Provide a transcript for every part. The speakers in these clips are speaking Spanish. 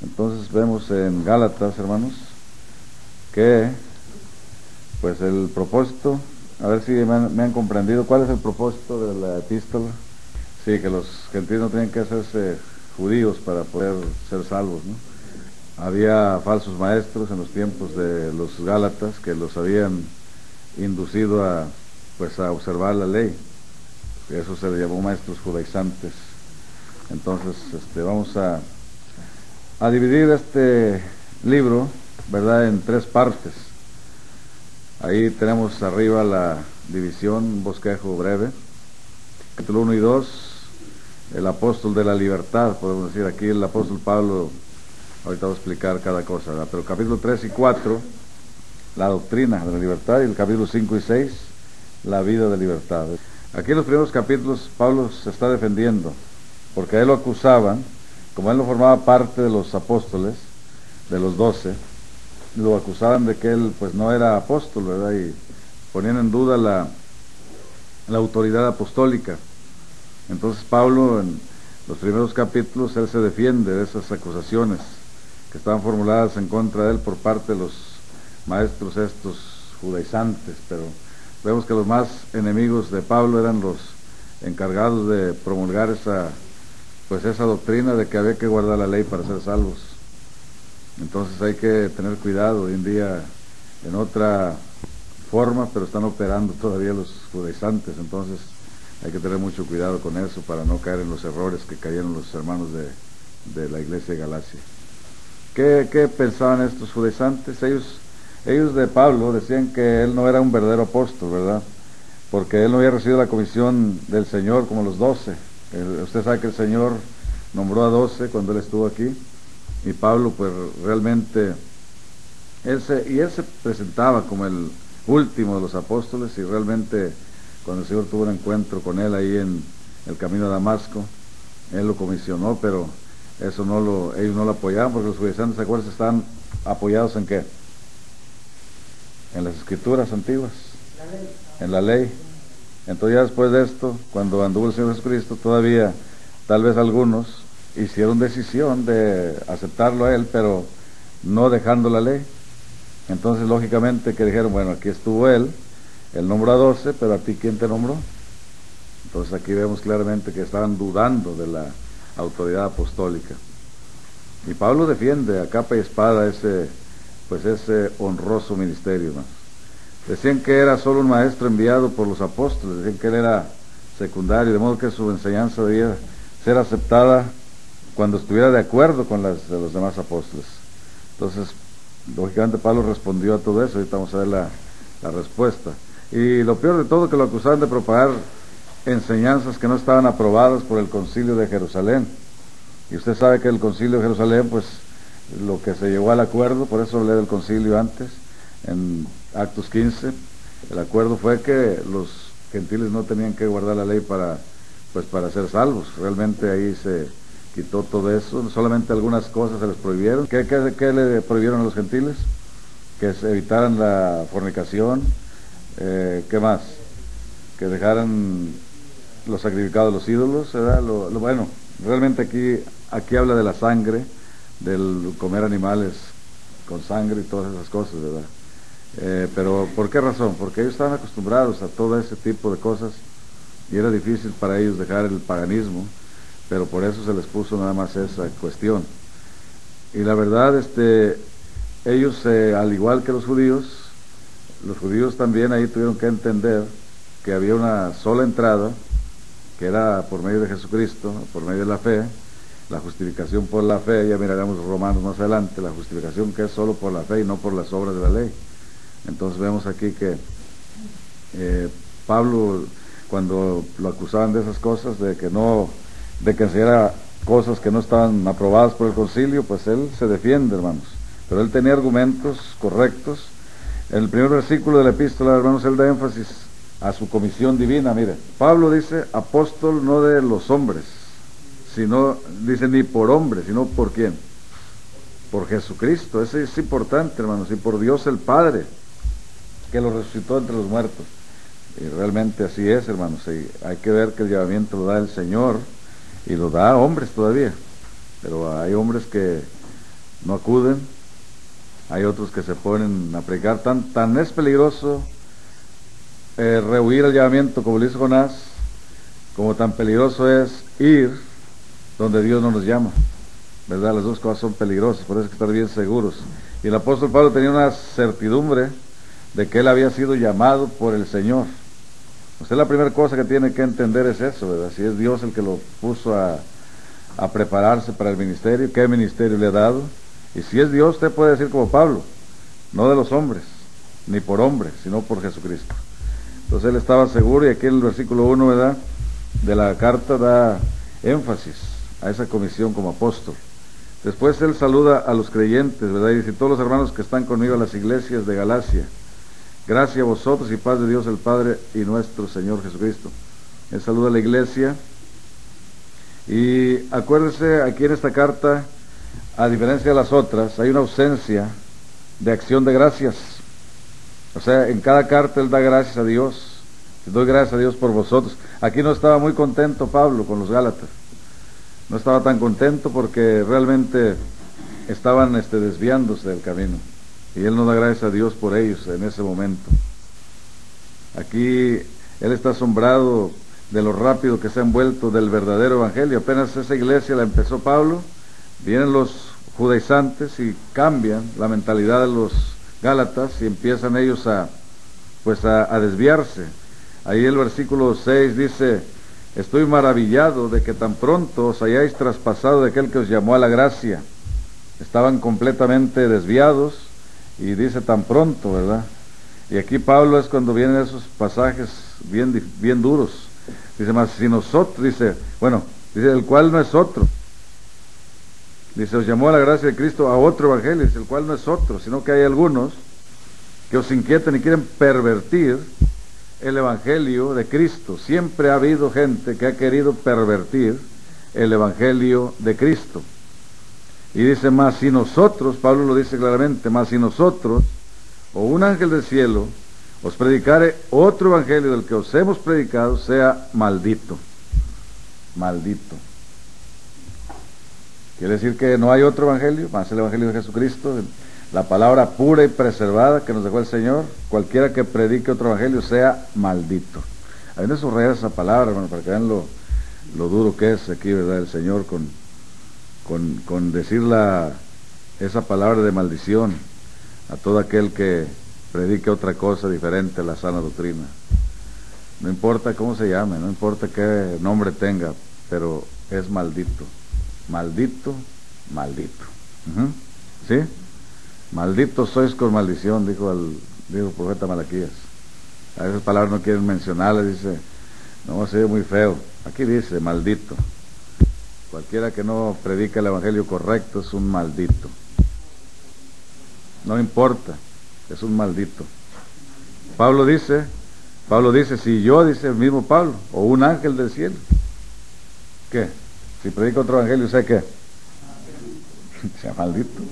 Entonces vemos en Gálatas, hermanos, que pues el propósito, a ver si me han comprendido, ¿cuál es el propósito de la epístola? Sí, que los gentiles no tenían que hacerse judíos para poder ser salvos, ¿no? Había falsos maestros en los tiempos de los Gálatas que los habían inducido a observar la ley. Eso se le llamó maestros judaizantes. Entonces, vamos a dividir este libro, ¿verdad?, en 3 partes. Ahí tenemos arriba la división, un bosquejo breve. Capítulo 1 y 2, el apóstol de la libertad, podemos decir. Aquí el apóstol Pablo, ahorita voy a explicar cada cosa, ¿verdad? Pero capítulo 3 y 4, la doctrina de la libertad, y el capítulo 5 y 6, la vida de libertad. Aquí en los primeros capítulos Pablo se está defendiendo, porque a él lo acusaban, como él no formaba parte de los apóstoles, de los 12, lo acusaban de que él pues no era apóstol, ¿verdad? Y ponían en duda la autoridad apostólica. Entonces Pablo, en los primeros capítulos, él se defiende de esas acusaciones que estaban formuladas en contra de él por parte de los maestros estos judaizantes. Pero vemos que los más enemigos de Pablo eran los encargados de promulgar esa doctrina de que había que guardar la ley para ser salvos. Entonces hay que tener cuidado. Hoy en día en otra forma, pero están operando todavía los judaizantes. Entonces hay que tener mucho cuidado con eso para no caer en los errores que cayeron los hermanos de la iglesia de Galacia. ¿Qué pensaban estos judaizantes? Ellos de Pablo decían que él no era un verdadero apóstol, ¿verdad? Porque él no había recibido la comisión del Señor como los 12. Usted sabe que el Señor nombró a 12 cuando él estuvo aquí, y Pablo pues realmente él se presentaba como el último de los apóstoles, y realmente cuando el Señor tuvo un encuentro con él ahí en el camino a Damasco, él lo comisionó, pero eso ellos no lo apoyaban, porque los judaizantes, ¿se acuerdan? Estaban apoyados ¿en qué? En las escrituras antiguas, en la ley. Entonces ya después de esto, cuando anduvo el Señor Jesucristo, todavía tal vez algunos hicieron decisión de aceptarlo a él, pero no dejando la ley. Entonces lógicamente que dijeron, bueno, aquí estuvo él nombró a 12, pero a ti ¿quién te nombró? Entonces aquí vemos claramente que estaban dudando de la autoridad apostólica. Y Pablo defiende a capa y espada ese honroso ministerio, ¿no? Decían que era solo un maestro enviado por los apóstoles, decían que él era secundario, de modo que su enseñanza debía ser aceptada cuando estuviera de acuerdo con las de los demás apóstoles. Entonces, lógicamente Pablo respondió a todo eso. Ahorita vamos a ver la respuesta. Y lo peor de todo, que lo acusaban de propagar enseñanzas que no estaban aprobadas por el Concilio de Jerusalén. Y usted sabe que el Concilio de Jerusalén, pues lo que se llegó al acuerdo, por eso hablé del concilio antes, en Actos 15, el acuerdo fue que los gentiles no tenían que guardar la ley para ser salvos. Realmente ahí se quitó todo eso, solamente algunas cosas se les prohibieron. ¿Qué le prohibieron a los gentiles? Que se evitaran la fornicación. ¿Qué más? Que dejaran los sacrificados de los ídolos, ¿verdad? Bueno, realmente aquí habla de la sangre, del comer animales con sangre y todas esas cosas, ¿verdad? Pero ¿por qué razón? Porque ellos estaban acostumbrados a todo ese tipo de cosas y era difícil para ellos dejar el paganismo, pero por eso se les puso nada más esa cuestión. Y la verdad, ellos, al igual que los judíos también ahí tuvieron que entender que había una sola entrada, que era por medio de Jesucristo, por medio de la fe, la justificación por la fe. Ya miraremos Romanos más adelante, la justificación que es solo por la fe y no por las obras de la ley. Entonces vemos aquí que Pablo, cuando lo acusaban de esas cosas, de que enseñara cosas que no estaban aprobadas por el concilio, pues él se defiende, hermanos. Pero él tenía argumentos correctos. En el primer versículo de la epístola, hermanos, él da énfasis a su comisión divina. Mire, Pablo dice, apóstol no de los hombres, sino, dice, ni por hombres, sino por quién, por Jesucristo. Eso es importante, hermanos, y por Dios el Padre, que lo resucitó entre los muertos. Y realmente así es, hermanos. Y hay que ver que el llamamiento lo da el Señor, y lo da a hombres todavía, pero hay hombres que no acuden. Hay otros que se ponen a predicar. Tan es peligroso rehuir el llamamiento como lo hizo Jonás, como tan peligroso es ir donde Dios no nos llama, ¿verdad? Las dos cosas son peligrosas, por eso hay que estar bien seguros. Y el apóstol Pablo tenía una certidumbre de que él había sido llamado por el Señor. Usted la primera cosa que tiene que entender es eso, ¿verdad? Si es Dios el que lo puso a prepararse para el ministerio, qué ministerio le ha dado. Y si es Dios, usted puede decir como Pablo, no de los hombres, ni por hombres, sino por Jesucristo. Entonces él estaba seguro, y aquí en el versículo 1, ¿verdad?, de la carta da énfasis a esa comisión como apóstol. Después él saluda a los creyentes, ¿verdad?, y dice: todos los hermanos que están conmigo en las iglesias de Galacia, gracia a vosotros y paz de Dios el Padre y nuestro Señor Jesucristo. Él saluda a la iglesia. Y acuérdese, aquí en esta carta, a diferencia de las otras, hay una ausencia de acción de gracias. O sea, en cada carta él da gracias a Dios. Doy gracias a Dios por vosotros. Aquí no estaba muy contento Pablo con los Gálatas. No estaba tan contento porque realmente estaban desviándose del camino. Y él no da gracias a Dios por ellos en ese momento. Aquí él está asombrado de lo rápido que se han vuelto del verdadero evangelio. Apenas esa iglesia la empezó Pablo, vienen los judaizantes y cambian la mentalidad de los Gálatas y empiezan ellos a desviarse. Ahí el versículo 6 dice: estoy maravillado de que tan pronto os hayáis traspasado de aquel que os llamó a la gracia. Estaban completamente desviados, y dice tan pronto, ¿verdad? Y aquí Pablo es cuando vienen esos pasajes bien duros. Dice: mas si nosotros, dice, el cual no es otro. Dice: os llamó a la gracia de Cristo a otro evangelio, dice, el cual no es otro, sino que hay algunos que os inquietan y quieren pervertir el evangelio de Cristo. Siempre ha habido gente que ha querido pervertir el evangelio de Cristo. Y dice: mas si nosotros, Pablo lo dice claramente, mas si nosotros, o un ángel del cielo, os predicare otro evangelio del que os hemos predicado, sea maldito. Maldito. Quiere decir que no hay otro evangelio más el evangelio de Jesucristo, la palabra pura y preservada que nos dejó el Señor. Cualquiera que predique otro evangelio sea maldito. Hay que subrayar esa palabra, hermano, para que vean lo duro que es aquí, ¿verdad?, el Señor con decir esa palabra de maldición a todo aquel que predique otra cosa diferente a la sana doctrina. No importa cómo se llame, no importa qué nombre tenga, pero es maldito. Maldito, maldito. ¿Sí? Malditos sois con maldición, dijo el profeta Malaquías. A esas palabras no quieren mencionarlas, dice, no, se ve muy feo. Aquí dice, maldito. Cualquiera que no predica el evangelio correcto es un maldito. No importa, es un maldito. Pablo dice, si yo, dice el mismo Pablo, o un ángel del cielo, ¿qué? Si predica otro evangelio, ¿sé qué? Sea maldito.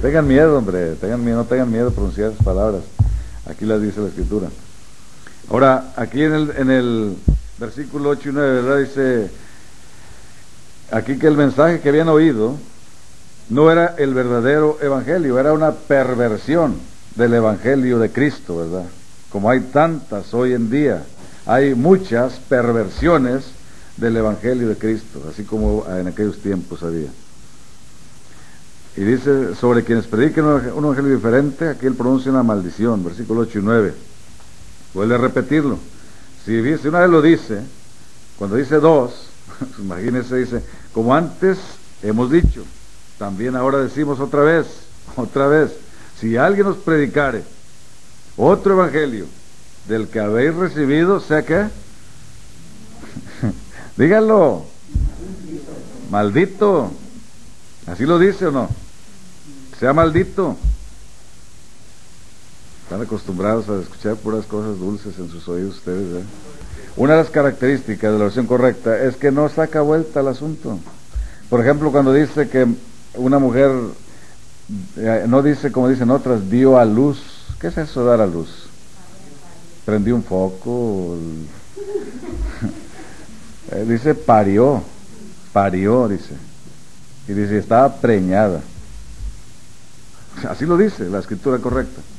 Tengan miedo, hombre, no tengan miedo de pronunciar esas palabras. Aquí las dice la Escritura. Ahora, aquí en el versículo 8 y 9, ¿verdad?, dice aquí que el mensaje que habían oído no era el verdadero evangelio, era una perversión del evangelio de Cristo, ¿verdad? Como hay tantas hoy en día, hay muchas perversiones del evangelio de Cristo, así como en aquellos tiempos había. Y dice, sobre quienes prediquen un evangelio diferente, aquí él pronuncia una maldición, versículo 8 y 9. Vuelve a repetirlo. Si una vez lo dice, cuando dice dos, imagínense, dice, como antes hemos dicho, también ahora decimos otra vez, si alguien os predicare otro evangelio del que habéis recibido, ¿sea qué? Díganlo, maldito. ¿Así lo dice o no? Sea maldito. Están acostumbrados a escuchar puras cosas dulces en sus oídos ustedes, ¿eh? Una de las características de la oración correcta es que no saca vuelta al asunto. Por ejemplo, cuando dice que una mujer, no dice como dicen otras, dio a luz. ¿Qué es eso, dar a luz? Prendió un foco. Dice parió, dice. Y dice, estaba preñada. Así lo dice la escritura correcta.